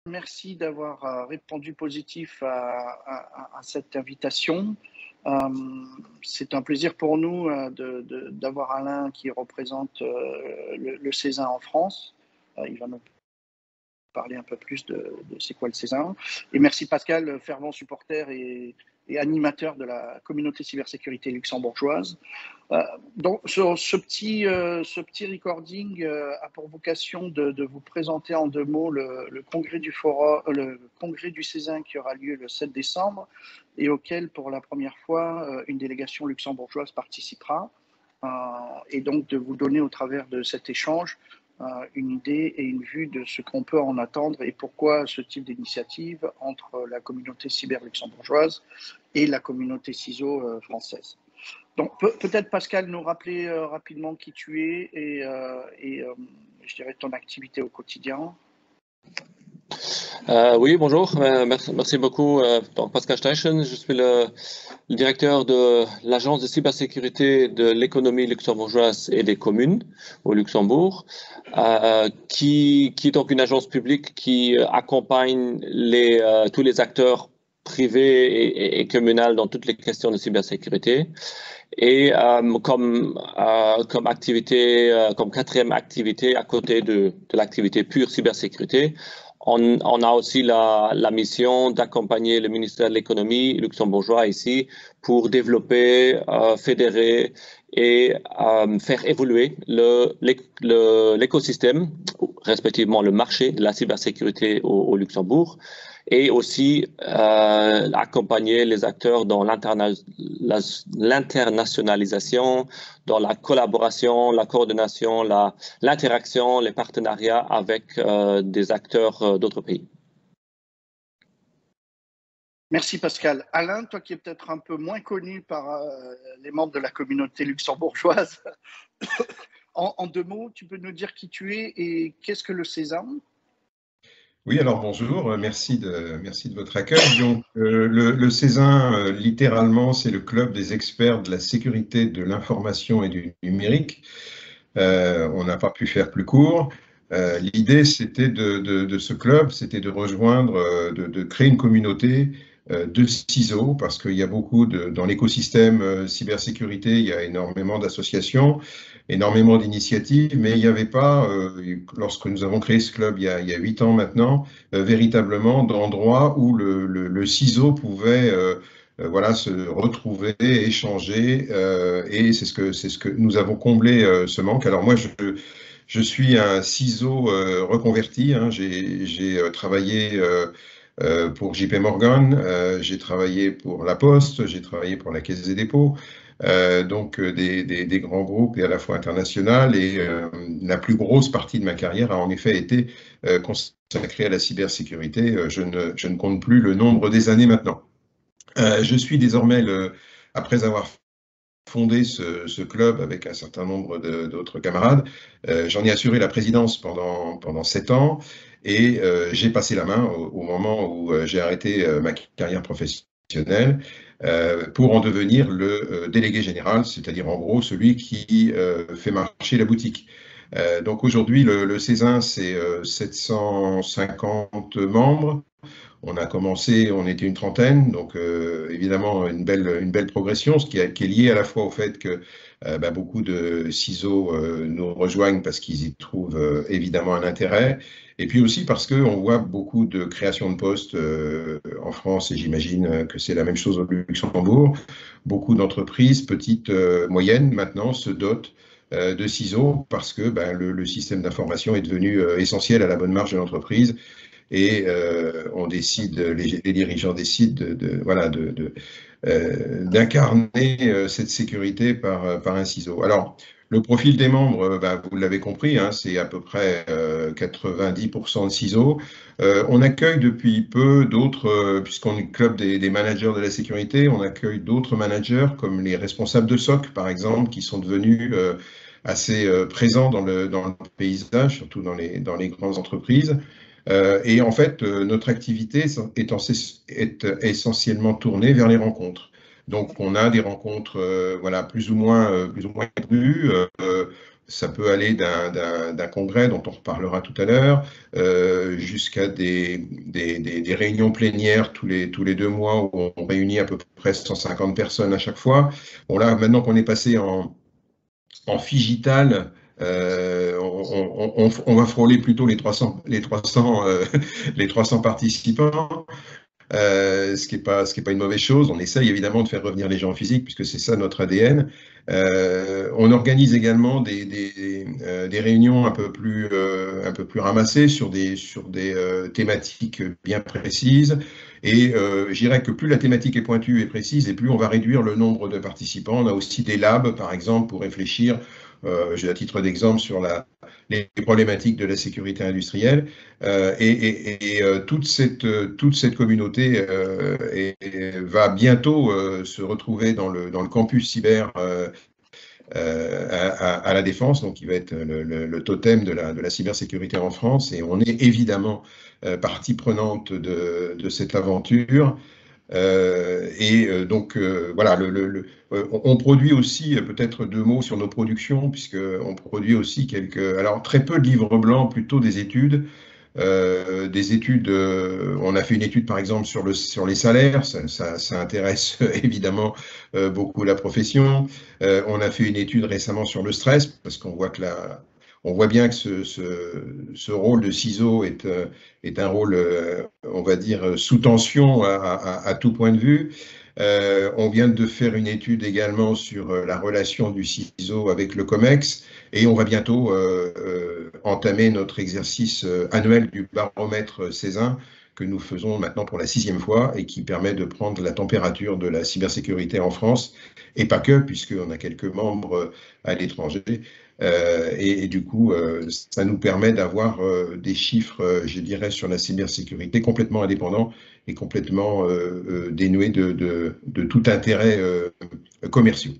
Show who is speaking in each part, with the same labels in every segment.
Speaker 1: Merci d'avoir répondu positif à cette invitation. C'est un plaisir pour nous d'avoir Alain qui représente le Césin en France. Il va nous parler un peu plus de c'est quoi le Césin. Et merci Pascal, fervent supporter et animateur de la communauté cybersécurité luxembourgeoise. Donc, ce petit recording a pour vocation de vous présenter en 2 mots le congrès du forum, le congrès du Césin qui aura lieu le 7 décembre et auquel, pour la première fois, une délégation luxembourgeoise participera. Et donc, de vous donner au travers de cet échange une idée et une vue de ce qu'on peut en attendre et pourquoi ce type d'initiative entre la communauté cyber luxembourgeoise et la communauté CISO française. Donc, peut-être, Pascal, nous rappeler rapidement qui tu es et je dirais ton activité au quotidien.
Speaker 2: Oui, bonjour. Merci beaucoup. Donc, Pascal Steichen, je suis le directeur de l'Agence de cybersécurité de l'économie luxembourgeoise et des communes au Luxembourg, qui est donc une agence publique qui accompagne tous les acteurs privés et communaux dans toutes les questions de cybersécurité. Et comme activité, comme 4e activité à côté de l'activité pure cybersécurité, on a aussi la mission d'accompagner le ministère de l'économie luxembourgeois ici pour développer, fédérer et faire évoluer l'écosystème, respectivement le marché de la cybersécurité au Luxembourg, et aussi accompagner les acteurs dans l'internationalisation, dans la collaboration, la coordination, l'interaction, les partenariats avec des acteurs d'autres pays.
Speaker 1: Merci Pascal. Alain, toi qui es peut-être un peu moins connu par les membres de la communauté luxembourgeoise, en 2 mots, tu peux nous dire qui tu es et qu'est-ce que le Césin ?
Speaker 3: Oui, alors bonjour, merci de votre accueil. Donc, le Césin, littéralement, c'est le club des experts de la sécurité de l'information et du numérique. On n'a pas pu faire plus court. L'idée, c'était de ce club, c'était de rejoindre, de créer une communauté de CISO, parce qu'il y a beaucoup dans l'écosystème cybersécurité, il y a énormément d'associations, énormément d'initiatives, mais il n'y avait pas, lorsque nous avons créé ce club il y a 8 ans maintenant, véritablement d'endroits où le CISO pouvait voilà, se retrouver, échanger, et c'est ce que nous avons comblé ce manque. Alors moi, je suis un CISO reconverti, hein. J'ai travaillé pour JP Morgan, j'ai travaillé pour La Poste, j'ai travaillé pour la Caisse des dépôts, donc des grands groupes et à la fois internationaux, et la plus grosse partie de ma carrière a en effet été consacrée à la cybersécurité. Je ne compte plus le nombre des années maintenant. Je suis désormais, après avoir fondé ce club avec un certain nombre d'autres camarades, j'en ai assuré la présidence pendant 7 ans, et j'ai passé la main au moment où j'ai arrêté ma carrière professionnelle pour en devenir le délégué général, c'est-à-dire en gros celui qui fait marcher la boutique. Donc aujourd'hui, le Césin, c'est 750 membres. On a commencé, on était une trentaine, donc évidemment une belle progression, ce qui est lié à la fois au fait que beaucoup de CISO nous rejoignent parce qu'ils y trouvent évidemment un intérêt, et puis aussi parce qu'on voit beaucoup de création de postes en France, et j'imagine que c'est la même chose au Luxembourg. Beaucoup d'entreprises, petites, moyennes, maintenant se dotent de CISO parce que le système d'information est devenu essentiel à la bonne marche de l'entreprise. Et on décide, les dirigeants décident d'incarner cette sécurité par un CISO. Alors, le profil des membres, vous l'avez compris, hein, c'est à peu près 90% de CISO. On accueille depuis peu d'autres, puisqu'on est le club des managers de la sécurité, on accueille d'autres managers comme les responsables de SOC, par exemple, qui sont devenus assez présents dans le paysage, surtout dans les grandes entreprises. Et en fait, notre activité est essentiellement tournée vers les rencontres. Donc, on a des rencontres, voilà, plus ou moins prévues. Ça peut aller d'un congrès dont on reparlera tout à l'heure, jusqu'à des réunions plénières tous les 2 mois où on réunit à peu près 150 personnes à chaque fois. Bon là, maintenant qu'on est passé en figital, on va frôler plutôt les 300 participants. Ce qui est pas une mauvaise chose. On essaye évidemment de faire revenir les gens en physique puisque c'est ça notre ADN. On organise également des réunions un peu plus ramassées sur des thématiques bien précises. Et je dirais que plus la thématique est pointue et précise, et plus on va réduire le nombre de participants. On a aussi des labs, par exemple, pour réfléchir, j'ai à titre d'exemple, sur les problématiques de la sécurité industrielle. Toute cette communauté va bientôt se retrouver dans le campus cyber à la Défense, donc qui va être le totem de la cybersécurité en France. Et on est évidemment partie prenante de cette aventure. Donc voilà, on produit aussi, peut-être 2 mots sur nos productions, puisqu'on produit aussi alors très peu de livres blancs, plutôt des études. On a fait une étude par exemple sur les salaires, ça intéresse évidemment beaucoup la profession. On a fait une étude récemment sur le stress, parce qu'on voit on voit bien que ce rôle de CISO est un rôle, on va dire, sous tension à tout point de vue. On vient de faire une étude également sur la relation du CISO avec le COMEX, et on va bientôt entamer notre exercice annuel du baromètre Césin, que nous faisons maintenant pour la 6e fois et qui permet de prendre la température de la cybersécurité en France, et pas que, puisqu'on a quelques membres à l'étranger. Et du coup, ça nous permet d'avoir des chiffres, je dirais, sur la cybersécurité complètement indépendants et complètement dénués de tout intérêt commercial.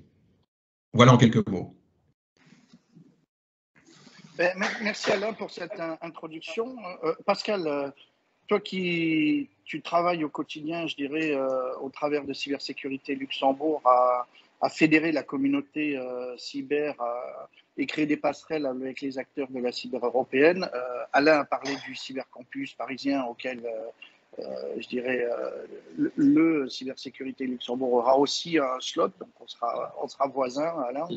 Speaker 3: Voilà en quelques mots.
Speaker 1: Merci Alain pour cette introduction. Pascal, toi tu travailles au quotidien, je dirais, au travers de Cybersécurité Luxembourg, à fédérer la communauté cyber et créer des passerelles avec les acteurs de la cyber européenne. Alain a parlé du cybercampus parisien auquel, je dirais, le Cybersécurité Luxembourg aura aussi un slot, donc on sera voisins, Alain.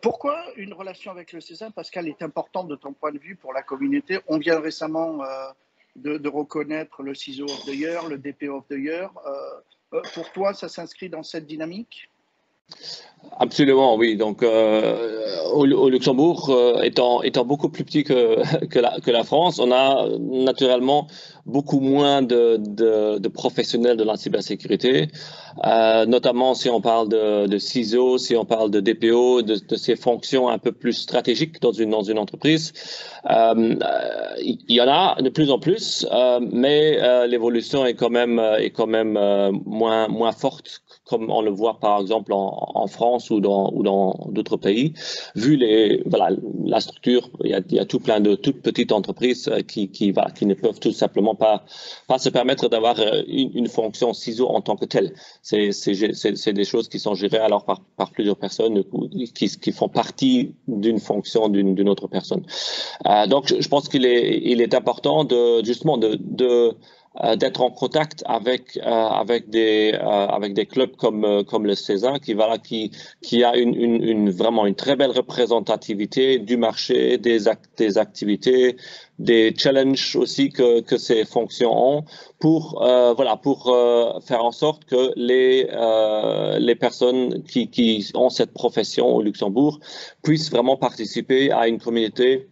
Speaker 1: Pourquoi une relation avec le Césin, Pascal, est importante de ton point de vue pour la communauté? On vient récemment de reconnaître le CISO of the Year, le DPO of the Year. Pour toi, ça s'inscrit dans cette dynamique?
Speaker 2: Absolument, oui. Donc, au Luxembourg, étant beaucoup plus petit que la France, on a naturellement beaucoup moins de professionnels de la cybersécurité, notamment si on parle de CISO, si on parle de DPO, de ces fonctions un peu plus stratégiques dans une entreprise. Il y en a de plus en plus, mais l'évolution est quand même moins forte, comme on le voit par exemple en France ou dans d'autres pays. Vu la structure, il y a tout plein de toutes petites entreprises qui ne peuvent tout simplement pas se permettre d'avoir une fonction CISO en tant que telle. C'est des choses qui sont gérées alors par plusieurs personnes qui font partie d'une fonction d'une autre personne. Donc, je pense qu'il est important d'être en contact avec des clubs comme le Césin qui a vraiment une très belle représentativité du marché, des activités, des challenges aussi que ces fonctions ont pour faire en sorte que les personnes qui ont cette profession au Luxembourg puissent vraiment participer à une communauté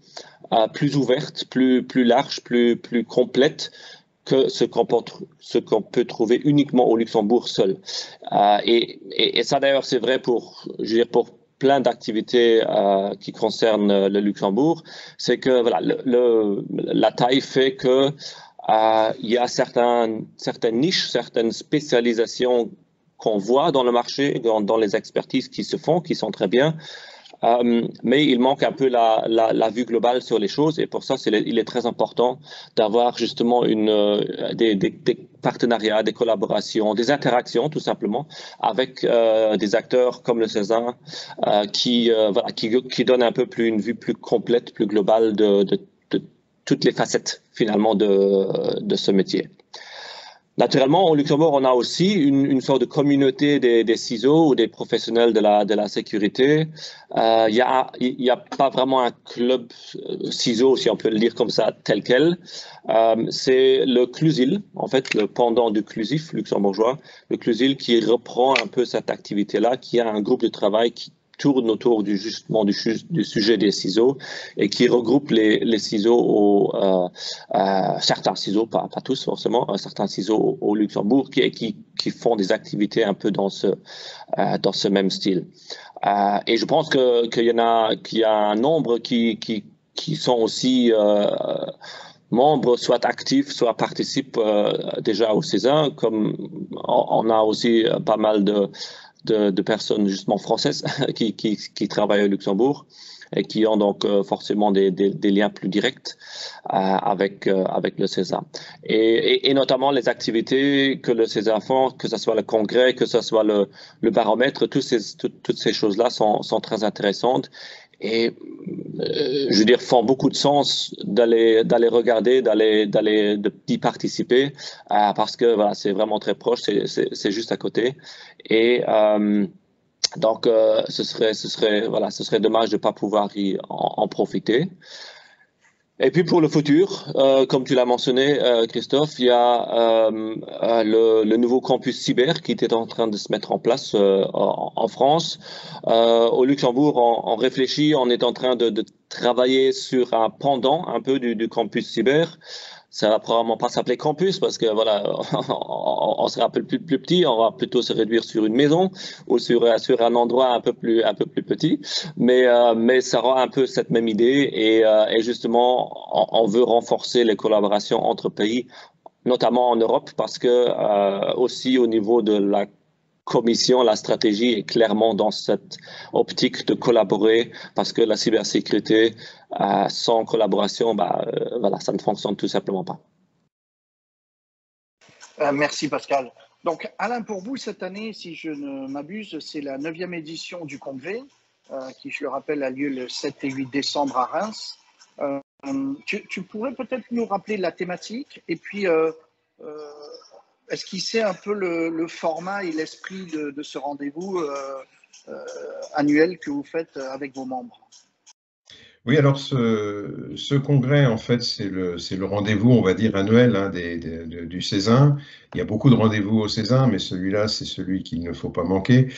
Speaker 2: plus ouverte, plus large, plus complète que ce qu'on peut trouver uniquement au Luxembourg seul. Et ça d'ailleurs c'est vrai pour plein d'activités qui concernent le Luxembourg, c'est que voilà, la taille fait que il y a certaines niches, certaines spécialisations qu'on voit dans le marché, dans les expertises qui se font, qui sont très bien. Mais il manque un peu la vue globale sur les choses, et pour ça il est très important d'avoir justement des partenariats, des collaborations, des interactions tout simplement avec des acteurs comme le CESA qui donnent un peu plus une vue plus complète, plus globale de toutes les facettes finalement de ce métier. Naturellement, au Luxembourg, on a aussi une sorte de communauté des CISO ou des professionnels de la sécurité. Il y a pas vraiment un club CISO, si on peut le dire comme ça, tel quel. C'est le CLUSIL, en fait, le pendant du CLUSIF luxembourgeois, le CLUSIL qui reprend un peu cette activité-là, qui a un groupe de travail qui tourne autour justement du sujet des CISO et qui regroupe les CISO certains CISO, pas tous forcément, certains CISO au Luxembourg qui font des activités un peu dans ce même style. Et je pense qu'il y a un nombre qui sont aussi membres, soit actifs, soit participent déjà au CESA, comme on a aussi pas mal de personnes justement françaises qui travaillent au Luxembourg et qui ont donc forcément des liens plus directs avec le CESA. Et notamment les activités que le CESA font, que ce soit le congrès, que ce soit le baromètre, toutes ces choses-là sont très intéressantes. Et je veux dire, font beaucoup de sens d'aller regarder, d'y participer, parce que voilà, c'est vraiment très proche, c'est juste à côté. Et donc, ce serait dommage de ne pas pouvoir en profiter. Et puis pour le futur, comme tu l'as mentionné, Christophe, il y a le nouveau campus cyber qui était en train de se mettre en place en France. Au Luxembourg, on réfléchit, on est en train de travailler sur un pendant un peu du campus cyber. Ça va probablement pas s'appeler campus parce que voilà, on sera un peu plus petit, on va plutôt se réduire sur une maison ou sur un endroit un peu plus petit, mais ça aura un peu cette même idée et justement on veut renforcer les collaborations entre pays, notamment en Europe, parce que aussi au niveau de la Commission, la stratégie est clairement dans cette optique de collaborer parce que la cybersécurité, sans collaboration, voilà, ça ne fonctionne tout simplement pas.
Speaker 1: Merci Pascal. Donc Alain, pour vous, cette année, si je ne m'abuse, c'est la 9e édition du congrès qui, je le rappelle, a lieu le 7 et 8 décembre à Reims. Tu pourrais peut-être nous rappeler la thématique et puis esquisser un peu le format et l'esprit de ce rendez-vous annuel que vous faites avec vos membres.
Speaker 3: Oui, alors ce congrès, en fait, c'est le rendez-vous, on va dire, annuel du CESIN. Il y a beaucoup de rendez-vous au CESIN, mais celui-là, c'est celui qu'il ne faut pas manquer.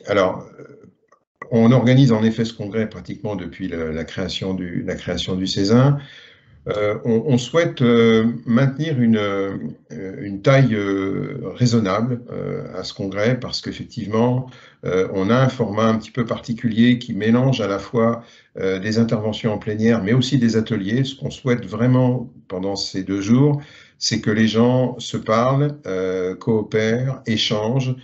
Speaker 3: Alors, on organise en effet ce congrès pratiquement depuis la création du CESIN. On souhaite maintenir une taille raisonnable à ce congrès parce qu'effectivement, on a un format un petit peu particulier qui mélange à la fois des interventions en plénière, mais aussi des ateliers. Ce qu'on souhaite vraiment pendant ces 2 jours, c'est que les gens se parlent, coopèrent, échangent,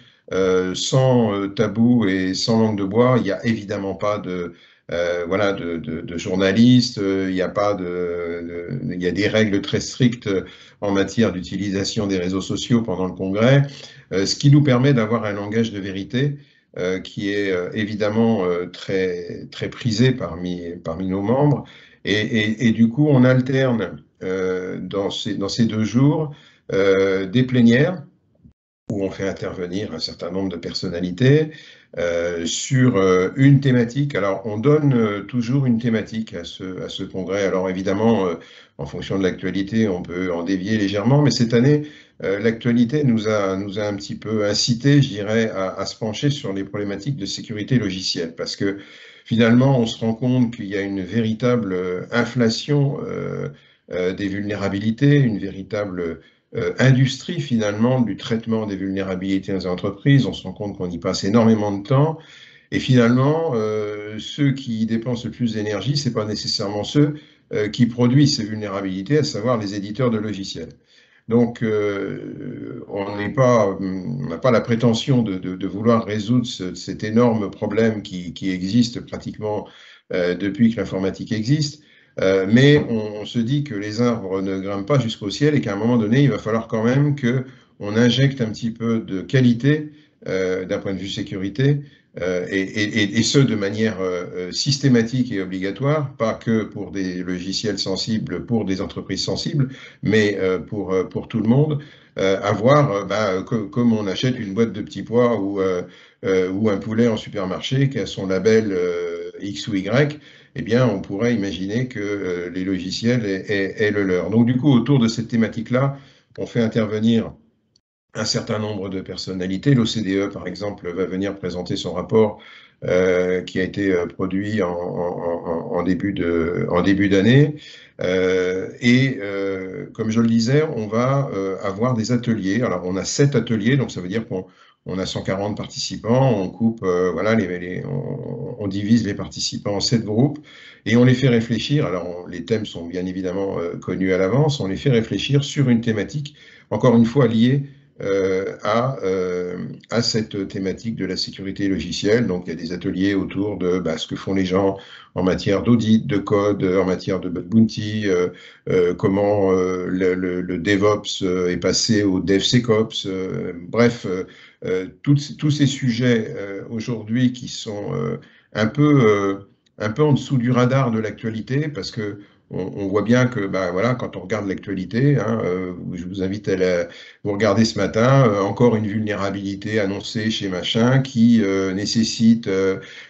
Speaker 3: sans tabou et sans langue de bois. Il n'y a évidemment pas de journalistes, il y a des règles très strictes en matière d'utilisation des réseaux sociaux pendant le congrès, ce qui nous permet d'avoir un langage de vérité qui est évidemment très, très prisé parmi nos membres. Et du coup, on alterne dans ces 2 jours des plénières où on fait intervenir un certain nombre de personnalités sur une thématique. Alors, on donne toujours une thématique à ce congrès. Alors, évidemment, en fonction de l'actualité, on peut en dévier légèrement, mais cette année, l'actualité nous a un petit peu incité, je dirais, à se pencher sur les problématiques de sécurité logicielle, parce que finalement, on se rend compte qu'il y a une véritable inflation des vulnérabilités, une véritable industrie finalement du traitement des vulnérabilités dans les entreprises. On se rend compte qu'on y passe énormément de temps et finalement ceux qui dépensent le plus d'énergie, c'est pas nécessairement ceux qui produisent ces vulnérabilités, à savoir les éditeurs de logiciels. Donc on n'a pas la prétention de vouloir résoudre cet énorme problème qui existe pratiquement depuis que l'informatique existe. Mais on se dit que les arbres ne grimpent pas jusqu'au ciel et qu'à un moment donné, il va falloir quand même qu'on injecte un petit peu de qualité d'un point de vue sécurité, et ce de manière systématique et obligatoire, pas que pour des logiciels sensibles, pour des entreprises sensibles, mais pour tout le monde, avoir, comme on achète une boîte de petits pois ou un poulet en supermarché qui a son label X ou Y, eh bien, on pourrait imaginer que les logiciels aient le leur. Donc, du coup, autour de cette thématique-là, on fait intervenir un certain nombre de personnalités. L'OCDE, par exemple, va venir présenter son rapport qui a été produit en début d'année. Comme je le disais, on va avoir des ateliers. Alors, on a 7 ateliers, donc ça veut dire qu'on a 140 participants. On coupe, voilà, on divise les participants en 7 groupes et on les fait réfléchir. Alors, les thèmes sont bien évidemment connus à l'avance. On les fait réfléchir sur une thématique, encore une fois liée à cette thématique de la sécurité logicielle. Donc, il y a des ateliers autour de ce que font les gens en matière d'audit, de code, en matière de bug bounty, comment le DevOps est passé au DevSecOps. Bref, tous ces sujets aujourd'hui qui sont un peu en dessous du radar de l'actualité, parce que on voit bien que voilà, quand on regarde l'actualité, je vous invite à vous regarder ce matin, encore une vulnérabilité annoncée chez machin qui nécessite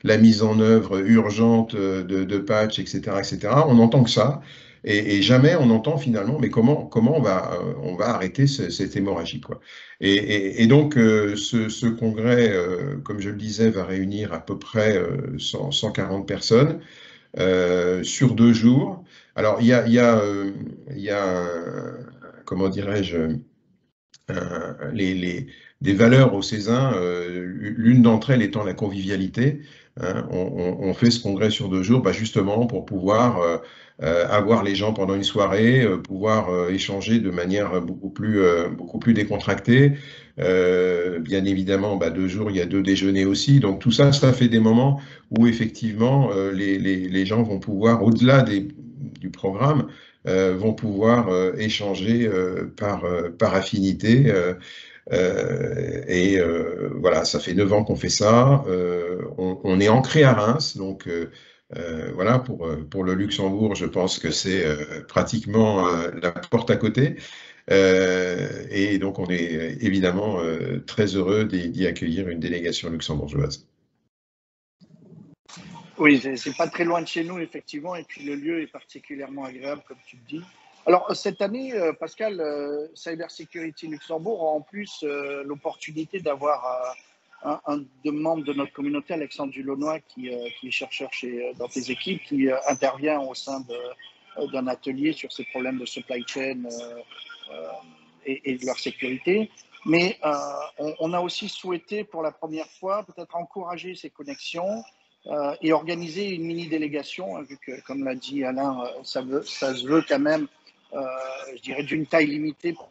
Speaker 3: la mise en œuvre urgente de patchs, etc., etc. On n'entend que ça. Et jamais on entend finalement, mais comment on va arrêter cette hémorragie, quoi. Et donc, ce congrès, comme je le disais, va réunir à peu près 140 personnes sur 2 jours. Alors, il y a comment dirais-je, des valeurs au Césin, l'une d'entre elles étant la convivialité. On fait ce congrès sur 2 jours, justement pour pouvoir avoir les gens pendant une soirée, pouvoir échanger de manière beaucoup plus décontractée. Bien évidemment, 2 jours, il y a 2 déjeuners aussi. Donc tout ça, ça fait des moments où effectivement les gens vont pouvoir, au-delà du programme, vont pouvoir échanger par affinité. Voilà, ça fait 9 ans qu'on fait ça. On est ancré à Reims, donc voilà, pour le Luxembourg, je pense que c'est pratiquement la porte à côté. Et donc, on est évidemment très heureux d'y accueillir une délégation luxembourgeoise.
Speaker 1: Oui, c'est pas très loin de chez nous, effectivement, et puis le lieu est particulièrement agréable, comme tu le dis. Alors, cette année, Pascal, Cyber Security Luxembourg a en plus l'opportunité d'avoir un de membres de notre communauté, Alexandre Dulaunois, qui est chercheur dans tes équipes, qui intervient au sein d'un atelier sur ces problèmes de supply chain et de leur sécurité. Mais on a aussi souhaité, pour la première fois, peut-être encourager ces connexions et organiser une mini-délégation, vu que, comme l'a dit Alain, ça se veut quand même, je dirais, d'une taille limitée pour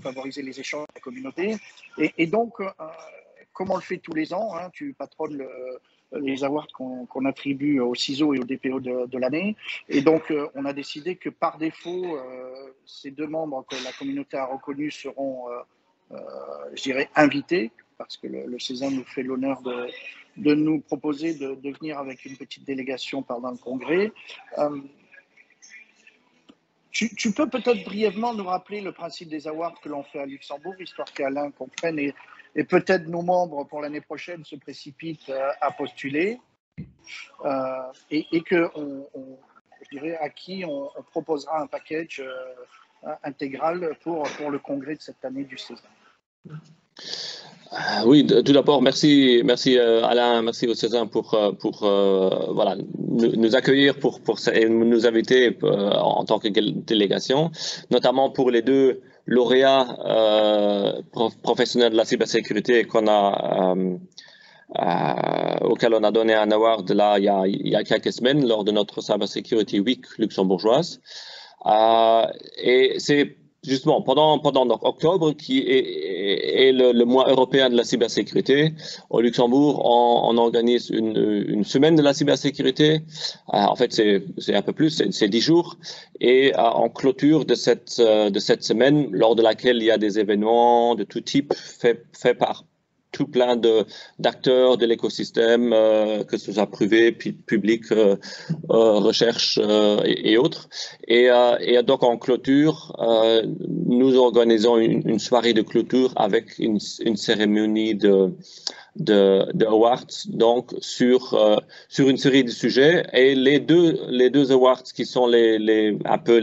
Speaker 1: favoriser les échanges de la communauté. Et donc, comme on le fait tous les ans, tu patronnes les awards qu'on attribue au CISO et au DPO de l'année. Et donc, on a décidé que par défaut, ces 2 membres que la communauté a reconnus seront, je dirais, invités, parce que le Césin nous fait l'honneur de nous proposer de venir avec une petite délégation pendant le congrès. Tu peux peut-être brièvement nous rappeler le principe des awards que l'on fait à Luxembourg, histoire qu'Alain comprenne et peut-être nos membres pour l'année prochaine se précipitent à postuler et que je dirais à qui on proposera un package intégral pour le congrès de cette année du Césin.
Speaker 2: Oui, tout d'abord, merci Alain, merci au Césin pour voilà, nous accueillir et nous inviter en tant que délégation, notamment pour les 2 lauréats professionnels de la cybersécurité auquel on a donné un award là il y a quelques semaines lors de notre Cyber Security Week luxembourgeoise. Et c'est justement, pendant donc, octobre, qui est le mois européen de la cybersécurité, au Luxembourg, on organise une semaine de la cybersécurité. En fait, c'est un peu plus, c'est 10 jours. Et en clôture de cette semaine, lors de laquelle il y a des événements de tout type fait par tout plein d'acteurs de l'écosystème, que ce soit privé, public, recherche et autres. Et donc en clôture, nous organisons une soirée de clôture avec une cérémonie de awards, donc sur une série de sujets. Et les deux awards qui sont un peu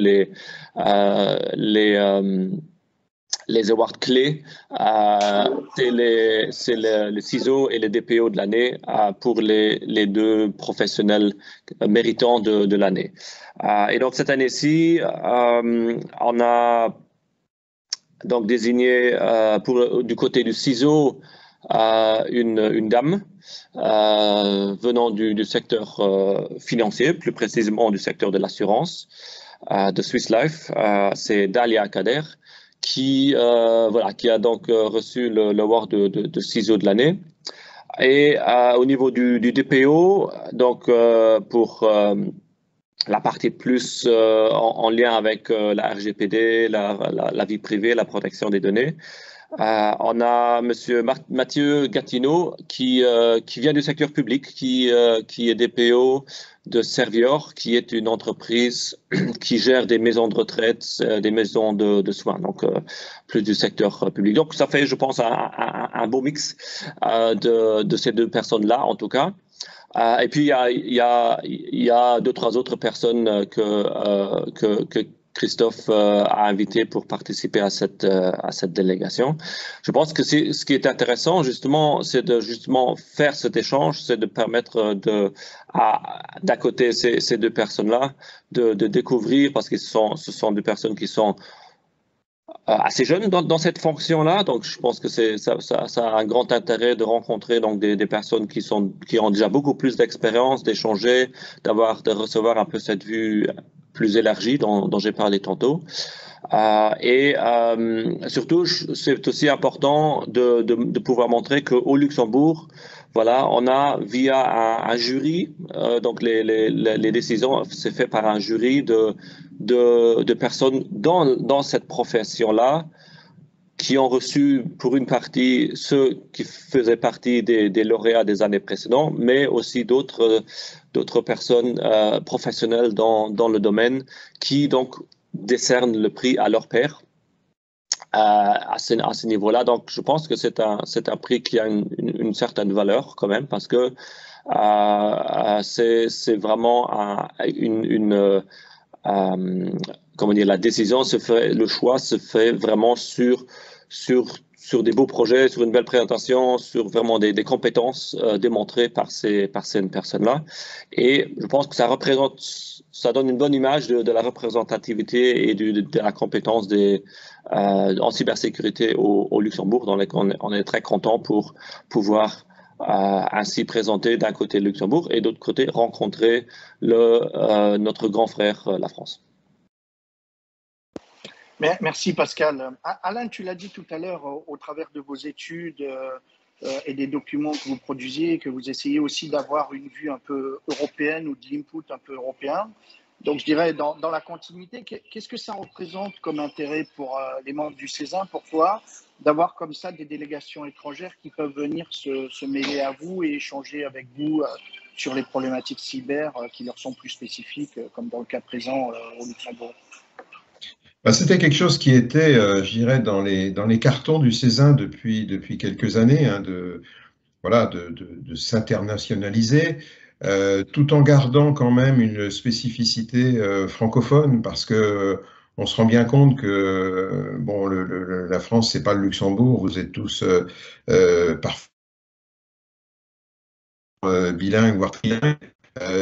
Speaker 2: les awards clés, c'est le CISO et le DPO de l'année pour les deux professionnels méritants de l'année. Et donc cette année-ci, on a donc désigné du côté du CISO une dame venant du secteur financier, plus précisément du secteur de l'assurance, de Swiss Life. C'est Dalia Kader, qui a donc reçu l'award de CISO de l'année. Et au niveau du DPO, donc pour la partie plus en lien avec la RGPD, la vie privée, la protection des données, on a Monsieur Mathieu Gatineau qui vient du secteur public, qui est DPO de Servior, qui est une entreprise qui gère des maisons de retraite, des maisons de soins, donc plus du secteur public. Donc ça fait, je pense, un beau mix de ces deux personnes-là, en tout cas. Et puis il y a deux, trois autres personnes que Christophe a invité pour participer à cette délégation. Je pense que ce qui est intéressant, justement, c'est de faire cet échange, c'est de permettre d'à côté ces deux personnes-là, de découvrir, parce que ce sont des personnes qui sont assez jeunes dans cette fonction-là, donc je pense que ça a un grand intérêt de rencontrer donc des personnes qui ont déjà beaucoup plus d'expérience, d'échanger, de recevoir un peu cette vue plus élargie dont j'ai parlé tantôt. Et surtout, c'est aussi important de pouvoir montrer qu'au Luxembourg, voilà, on a via un jury, donc les décisions, c'est fait par un jury de personnes dans cette profession-là, qui ont reçu pour une partie ceux qui faisaient partie des lauréats des années précédentes, mais aussi d'autres personnes professionnelles dans le domaine qui donc décernent le prix à leur pairs à ce niveau-là. Donc je pense que c'est un prix qui a une certaine valeur quand même, parce que c'est vraiment comment dire, la décision se fait, le choix se fait vraiment sur des beaux projets, sur une belle présentation, sur vraiment des compétences démontrées par ces personnes-là. Et je pense que ça donne une bonne image de la représentativité et de la compétence en cybersécurité au Luxembourg, dans lesquels on est très content pour pouvoir ainsi présenter d'un côté le Luxembourg et d'autre côté rencontrer notre grand frère, la France.
Speaker 1: Merci Pascal. Alain, tu l'as dit tout à l'heure, au travers de vos études et des documents que vous produisiez, que vous essayez aussi d'avoir une vue un peu européenne ou de l'input un peu européen. Donc je dirais, dans la continuité, qu'est-ce que ça représente comme intérêt pour les membres du CESIN, pour toi, d'avoir comme ça des délégations étrangères qui peuvent venir se mêler à vous et échanger avec vous sur les problématiques cyber qui leur sont plus spécifiques, comme dans le cas présent au Luxembourg?
Speaker 3: C'était quelque chose qui était, je dirais, dans les cartons du CESIN depuis quelques années, hein, de s'internationaliser, tout en gardant quand même une spécificité francophone, parce que on se rend bien compte que bon, la France, c'est pas le Luxembourg, vous êtes tous parfois bilingues, voire trilingues.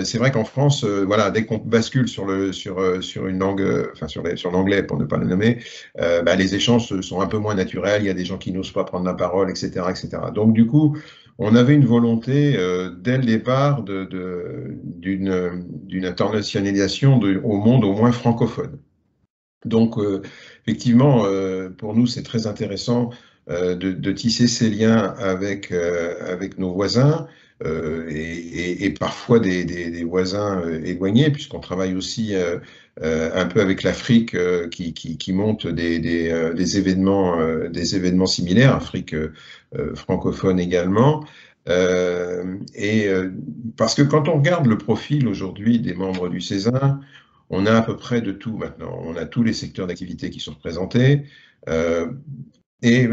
Speaker 3: C'est vrai qu'en France, voilà, dès qu'on bascule sur une langue, enfin sur l'anglais pour ne pas le nommer, les échanges sont un peu moins naturels. Il y a des gens qui n'osent pas prendre la parole, etc., etc. Donc du coup, on avait une volonté dès le départ d'une internationalisation au monde au moins francophone. Donc, effectivement, pour nous, c'est très intéressant de tisser ces liens avec nos voisins et parfois des voisins éloignés, puisqu'on travaille aussi un peu avec l'Afrique qui monte des événements similaires, Afrique francophone également. Parce que quand on regarde le profil aujourd'hui des membres du Césin, on a à peu près de tout maintenant. On a tous les secteurs d'activité qui sont représentés. Et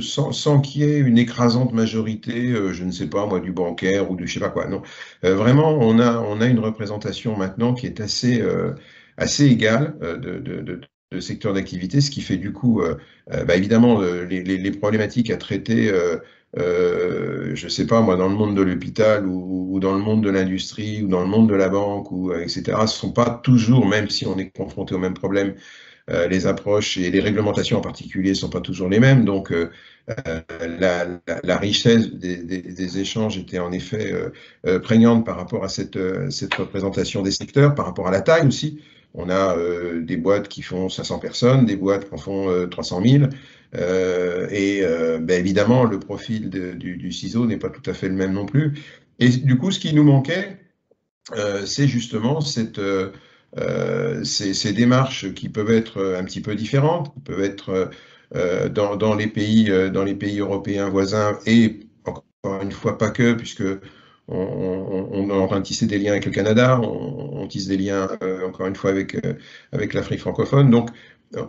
Speaker 3: sans qu'il y ait une écrasante majorité, je ne sais pas moi, du bancaire ou du je sais pas quoi. Non, vraiment, on a une représentation maintenant qui est assez égale de secteurs d'activité, ce qui fait du coup, évidemment, les problématiques à traiter. Je sais pas moi, dans le monde de l'hôpital ou dans le monde de l'industrie ou dans le monde de la banque etc. ne sont pas toujours, même si on est confronté aux mêmes problèmes, les approches et les réglementations en particulier ne sont pas toujours les mêmes. Donc, la richesse des échanges était en effet prégnante par rapport à cette représentation des secteurs, par rapport à la taille aussi. On a des boîtes qui font 500 personnes, des boîtes qui en font 300 000. Évidemment, le profil du CISO n'est pas tout à fait le même non plus. Et du coup, ce qui nous manquait, c'est justement ces démarches qui peuvent être un petit peu différentes, qui peuvent être dans les pays européens voisins et encore une fois pas que, puisque on est en train de tisser des liens avec le Canada, on tisse des liens encore une fois avec l'Afrique francophone. Donc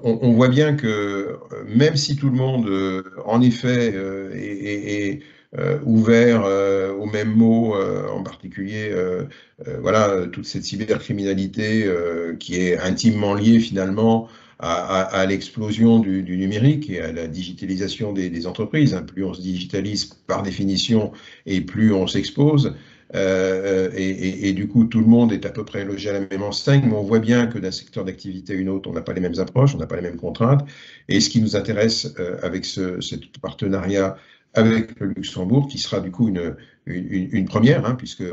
Speaker 3: on voit bien que même si tout le monde, en effet, est ouvert aux mêmes mots, en particulier voilà, toute cette cybercriminalité qui est intimement liée finalement à l'explosion du numérique et à la digitalisation des entreprises. Hein. Plus on se digitalise par définition et plus on s'expose. Et du coup, tout le monde est à peu près logé à la même enseigne, mais on voit bien que d'un secteur d'activité à une autre, on n'a pas les mêmes approches, on n'a pas les mêmes contraintes. Et ce qui nous intéresse avec ce partenariat avec le Luxembourg, qui sera du coup une première, hein, puisque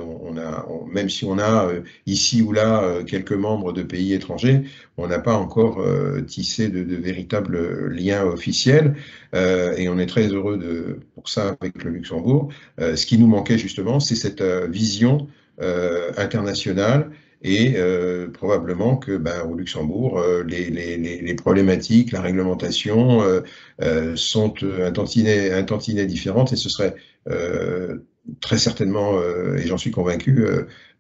Speaker 3: même si on a ici ou là quelques membres de pays étrangers, on n'a pas encore tissé de véritables liens officiels, et on est très heureux pour ça avec le Luxembourg. Ce qui nous manquait justement, c'est cette vision internationale. Et probablement que au Luxembourg, les problématiques, la réglementation sont un tantinet différentes, et ce serait très certainement, et j'en suis convaincu,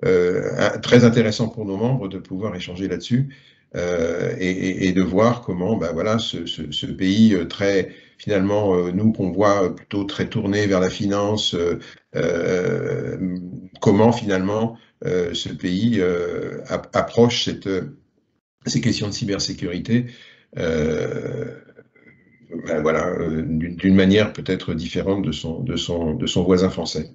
Speaker 3: très intéressant pour nos membres de pouvoir échanger là-dessus et de voir comment voilà, ce pays très, finalement, nous qu'on voit plutôt très tourné vers la finance, comment finalement ce pays approche ces questions de cybersécurité voilà, d'une manière peut-être différente de son voisin français.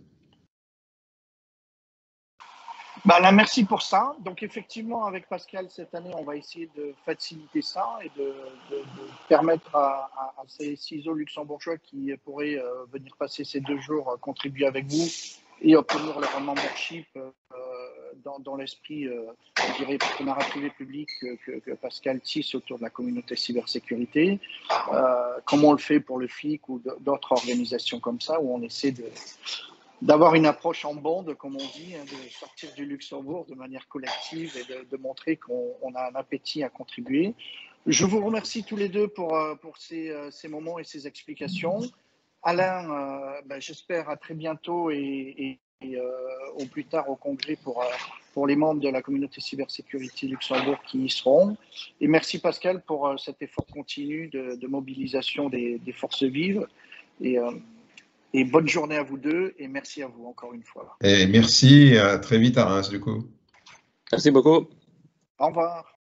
Speaker 1: Merci pour ça. Donc effectivement, avec Pascal, cette année, on va essayer de faciliter ça et de permettre à ces CISO luxembourgeois qui pourraient venir passer ces 2 jours contribuer avec vous et obtenir leur membership dans l'esprit, je dirais, partenariat privé-public que Pascal tisse autour de la communauté cybersécurité, comme on le fait pour le FIC ou d'autres organisations comme ça, où on essaie d'avoir une approche en bande, comme on dit, hein, de sortir du Luxembourg de manière collective et de montrer qu'on a un appétit à contribuer. Je vous remercie tous les deux pour ces moments et ces explications. Alain, j'espère à très bientôt et au plus tard au congrès pour les membres de la communauté cybersécurité Luxembourg qui y seront. Et merci Pascal pour cet effort continu de mobilisation des forces vives. Et bonne journée à vous deux et merci à vous encore une fois.
Speaker 3: Et merci, à très vite à Reims du coup.
Speaker 2: Merci beaucoup.
Speaker 1: Au revoir.